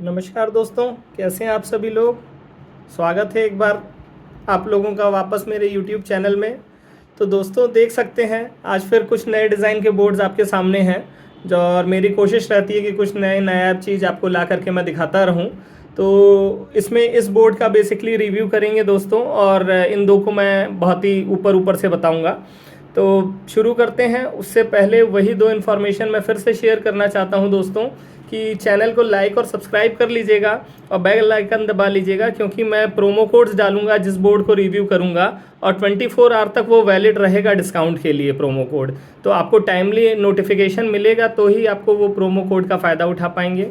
नमस्कार दोस्तों, कैसे हैं आप सभी लोग। स्वागत है एक बार आप लोगों का वापस मेरे YouTube चैनल में। तो दोस्तों देख सकते हैं आज फिर कुछ नए डिज़ाइन के बोर्ड्स आपके सामने हैं जो, और मेरी कोशिश रहती है कि कुछ नए नया चीज़ आपको ला करके मैं दिखाता रहूं। तो इसमें इस बोर्ड का बेसिकली रिव्यू करेंगे दोस्तों, और इन दो को मैं बहुत ही ऊपर ऊपर से बताऊंगा। तो शुरू करते हैं। उससे पहले वही दो इन्फॉर्मेशन मैं फिर से शेयर करना चाहता हूं दोस्तों, कि चैनल को लाइक और सब्सक्राइब कर लीजिएगा और बेल आइकन दबा लीजिएगा, क्योंकि मैं प्रोमो कोड्स डालूंगा जिस बोर्ड को रिव्यू करूंगा, और 24 आवर तक वो वैलिड रहेगा डिस्काउंट के लिए प्रोमो कोड। तो आपको टाइमली नोटिफिकेशन मिलेगा तो ही आपको वो प्रोमो कोड का फ़ायदा उठा पाएंगे।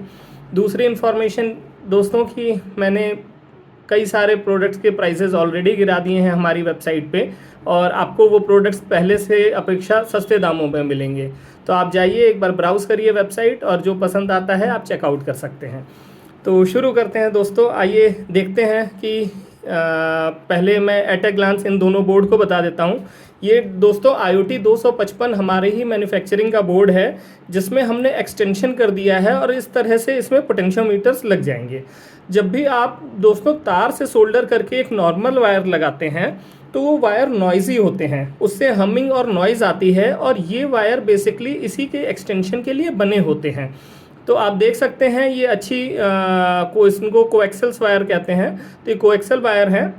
दूसरी इन्फॉर्मेशन दोस्तों की, मैंने कई सारे प्रोडक्ट्स के प्राइसेस ऑलरेडी गिरा दिए हैं हमारी वेबसाइट पे, और आपको वो प्रोडक्ट्स पहले से अपेक्षा सस्ते दामों में मिलेंगे। तो आप जाइए, एक बार ब्राउज़ करिए वेबसाइट, और जो पसंद आता है आप चेकआउट कर सकते हैं। तो शुरू करते हैं दोस्तों। आइए देखते हैं कि पहले मैं एट ए ग्लांस इन दोनों बोर्ड को बता देता हूँ। ये दोस्तों IoT 255 हमारे ही मैन्युफैक्चरिंग का बोर्ड है, जिसमें हमने एक्सटेंशन कर दिया है, और इस तरह से इसमें पोटेंशियोमीटर्स लग जाएंगे। जब भी आप दोस्तों तार से सोल्डर करके एक नॉर्मल वायर लगाते हैं तो वो वायर नॉइजी होते हैं, उससे हमिंग और नॉइज़ आती है, और ये वायर बेसिकली इसी के एक्सटेंशन के लिए बने होते हैं। तो आप देख सकते हैं ये अच्छी इनको कोएक्सेल्स वायर कहते हैं। तो ये कोएक्सल वायर है,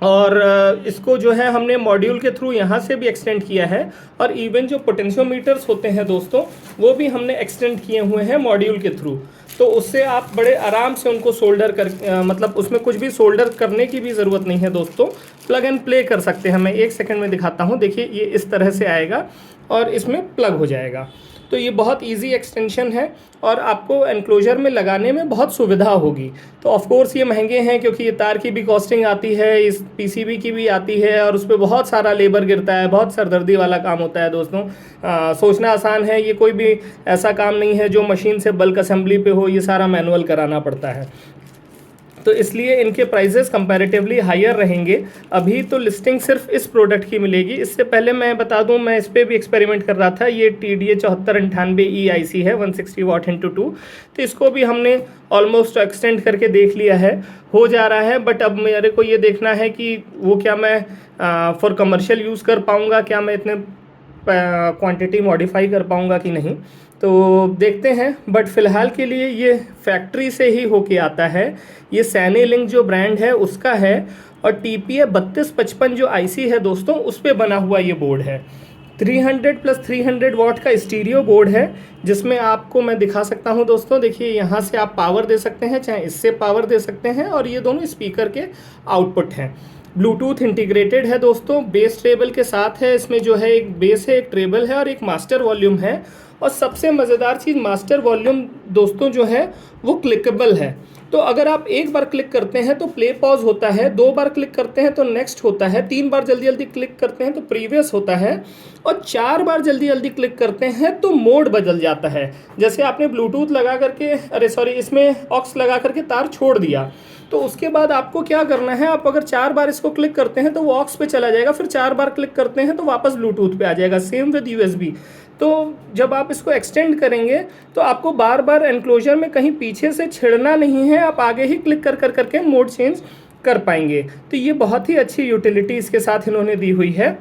और इसको जो है हमने मॉड्यूल के थ्रू यहाँ से भी एक्सटेंड किया है, और इवन जो पोटेंशियोमीटर्स होते हैं दोस्तों वो भी हमने एक्सटेंड किए हुए हैं मॉड्यूल के थ्रू। तो उससे आप बड़े आराम से उनको सोल्डर कर मतलब उसमें कुछ भी सोल्डर करने की भी ज़रूरत नहीं है दोस्तों, प्लग एंड प्ले कर सकते हैं। मैं एक सेकंड में दिखाता हूँ। देखिए ये इस तरह से आएगा और इसमें प्लग हो जाएगा। तो ये बहुत इजी एक्सटेंशन है, और आपको एनक्लोजर में लगाने में बहुत सुविधा होगी। तो ऑफ कोर्स ये महंगे हैं, क्योंकि ये तार की भी कॉस्टिंग आती है, इस PCB की भी आती है, और उस पर बहुत सारा लेबर गिरता है, बहुत सरदर्दी वाला काम होता है दोस्तों। सोचना आसान है, ये कोई भी ऐसा काम नहीं है जो मशीन से बल्क असेंबली पे हो, ये सारा मैनुअल कराना पड़ता है। तो इसलिए इनके प्राइजेस कंपैरेटिवली हायर रहेंगे। अभी तो लिस्टिंग सिर्फ इस प्रोडक्ट की मिलेगी। इससे पहले मैं बता दूं, मैं इस पर भी एक्सपेरिमेंट कर रहा था। ये TDA 7498E IC है 160 वाट × 2। तो इसको भी हमने ऑलमोस्ट एक्सटेंड करके देख लिया है, हो जा रहा है। बट अब मेरे को ये देखना है कि वो क्या मैं फॉर कमर्शियल यूज़ कर पाऊँगा, क्या मैं इतने क्वांटिटी मॉडिफाई कर पाऊँगा कि नहीं, तो देखते हैं। बट फ़िलहाल के लिए ये फैक्ट्री से ही होके आता है। ये सैनीलिंक जो ब्रांड है उसका है, और TPA 3255 जो IC है दोस्तों उस पर बना हुआ ये बोर्ड है। 300 + 300 वाट का स्टीरियो बोर्ड है, जिसमें आपको मैं दिखा सकता हूं दोस्तों। देखिए यहाँ से आप पावर दे सकते हैं, चाहे इससे पावर दे सकते हैं, और ये दोनों स्पीकर के आउटपुट हैं। ब्लूटूथ इंटीग्रेटेड है दोस्तों, बेस ट्रेबल के साथ है। इसमें जो है एक बेस है, एक ट्रेबल है, और एक मास्टर वॉल्यूम है। और सबसे मज़ेदार चीज़, मास्टर वॉल्यूम दोस्तों जो है वो क्लिकेबल है। तो अगर आप एक बार क्लिक करते हैं तो प्ले पॉज होता है, 2 बार क्लिक करते हैं तो नेक्स्ट होता है, 3 बार जल्दी जल्दी क्लिक करते हैं तो प्रीवियस होता है, और 4 बार जल्दी जल्दी क्लिक करते हैं तो मोड बदल जाता है। जैसे आपने ब्लूटूथ लगा करके, इसमें ऑक्स लगा करके तार छोड़ दिया, तो उसके बाद आपको क्या करना है, आप अगर 4 बार इसको क्लिक करते हैं तो वो ऑक्स पे चला जाएगा, फिर 4 बार क्लिक करते हैं तो वापस ब्लूटूथ पे आ जाएगा। Same with USB। तो जब आप इसको एक्सटेंड करेंगे तो आपको बार बार एनक्लोजर में कहीं पीछे से छेड़ना नहीं है, आप आगे ही क्लिक कर कर करके मोड चेंज कर पाएंगे। तो ये बहुत ही अच्छी यूटिलिटी इसके साथ इन्होंने दी हुई है।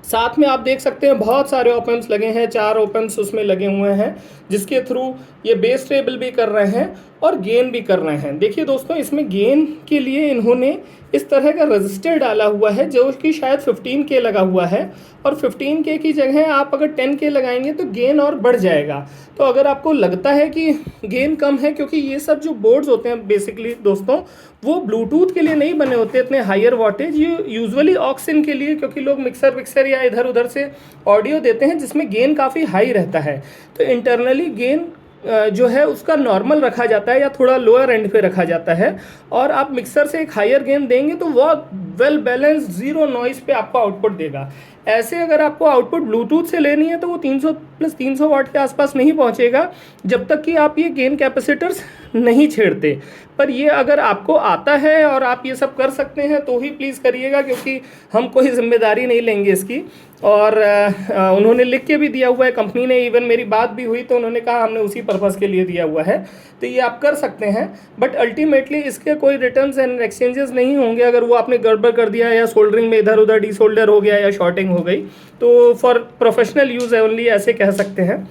साथ में आप देख सकते हैं बहुत सारे ओपम्स लगे हैं, 4 ओपम्स उसमें लगे हुए हैं, जिसके थ्रू ये बेस ट्रेबल भी कर रहे हैं और गेन भी कर रहे हैं। देखिए दोस्तों, इसमें गेन के लिए इन्होंने इस तरह का रजिस्टर डाला हुआ है, जो कि शायद 15K लगा हुआ है, और 15K की जगह आप अगर 10K लगाएंगे तो गेन और बढ़ जाएगा। तो अगर आपको लगता है कि गेन कम है, क्योंकि ये सब जो बोर्ड्स होते हैं बेसिकली दोस्तों वो ब्लूटूथ के लिए नहीं बने होते इतने हायर वॉटेज, ये यूजुअली ऑक्सिन के लिए, क्योंकि लोग मिक्सर विक्सर या इधर उधर से ऑडियो देते हैं जिसमें गेन काफ़ी हाई रहता है। तो इंटरनली गेन जो है उसका नॉर्मल रखा जाता है या थोड़ा लोअर एंड पे रखा जाता है, और आप मिक्सर से एक हायर गेन देंगे तो वो वेल बैलेंस 0 नॉइस पे आपको आउटपुट देगा। ऐसे अगर आपको आउटपुट ब्लूटूथ से लेनी है तो वो 300 प्लस 300 वाट के आसपास नहीं पहुंचेगा जब तक कि आप ये गेन कैपेसिटर्स नहीं छेड़ते। पर ये अगर आपको आता है और आप ये सब कर सकते हैं तो ही प्लीज़ करिएगा, क्योंकि हम कोई जिम्मेदारी नहीं लेंगे इसकी। और उन्होंने लिख के भी दिया हुआ है कंपनी ने, इवन मेरी बात भी हुई तो उन्होंने कहा हमने उसी पर्पज़ के लिए दिया हुआ है, तो ये आप कर सकते हैं। बट अल्टीमेटली इसके कोई रिटर्न्स एंड एक्सचेंजेस नहीं होंगे अगर वो आपने गड़बड़ कर दिया या सोल्डरिंग में इधर उधर डिसोल्डर हो गया या शॉर्टिंग हो गई। तो फॉर प्रोफेशनल यूज़ ओनली ऐसे कह सकते हैं।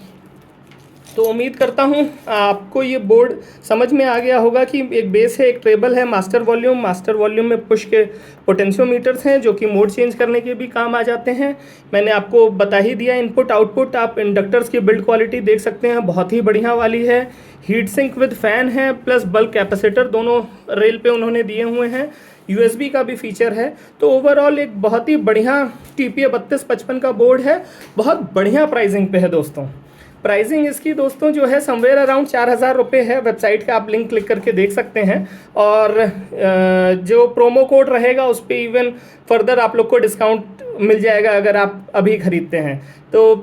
तो उम्मीद करता हूँ आपको ये बोर्ड समझ में आ गया होगा कि एक बेस है, एक ट्रेबल है, मास्टर वॉल्यूम में पुश के पोटेंशियोमीटर्स हैं जो कि मोड चेंज करने के भी काम आ जाते हैं। मैंने आपको बता ही दिया इनपुट आउटपुट। आप इंडक्टर्स की बिल्ड क्वालिटी देख सकते हैं, बहुत ही बढ़िया वाली है। हीट सिंक विद फैन है प्लस बल्क कैपेसिटर दोनों रेल पे उन्होंने दिए हुए हैं। USB का भी फीचर है। तो ओवरऑल एक बहुत ही बढ़िया TPA 3255 का बोर्ड है, बहुत बढ़िया प्राइसिंग पे है दोस्तों। प्राइसिंग इसकी दोस्तों जो है समवेयर अराउंड 4000 रुपये है। वेबसाइट का आप लिंक क्लिक करके देख सकते हैं, और जो प्रोमो कोड रहेगा उस पर इवन फर्दर आप लोग को डिस्काउंट मिल जाएगा अगर आप अभी ख़रीदते हैं। तो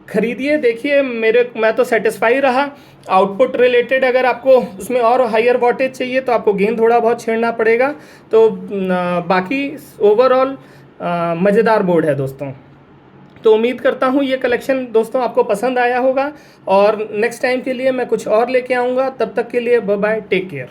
खरीदिए, देखिए। मैं तो सेटिस्फाई रहा। आउटपुट रिलेटेड अगर आपको उसमें और हायर वोल्टेज चाहिए तो आपको गेन थोड़ा बहुत छेड़ना पड़ेगा। तो बाकी ओवरऑल मज़ेदार बोर्ड है दोस्तों। तो उम्मीद करता हूँ ये कलेक्शन दोस्तों आपको पसंद आया होगा, और नेक्स्ट टाइम के लिए मैं कुछ और लेके आऊँगा। तब तक के लिए बाय बाय, टेक केयर।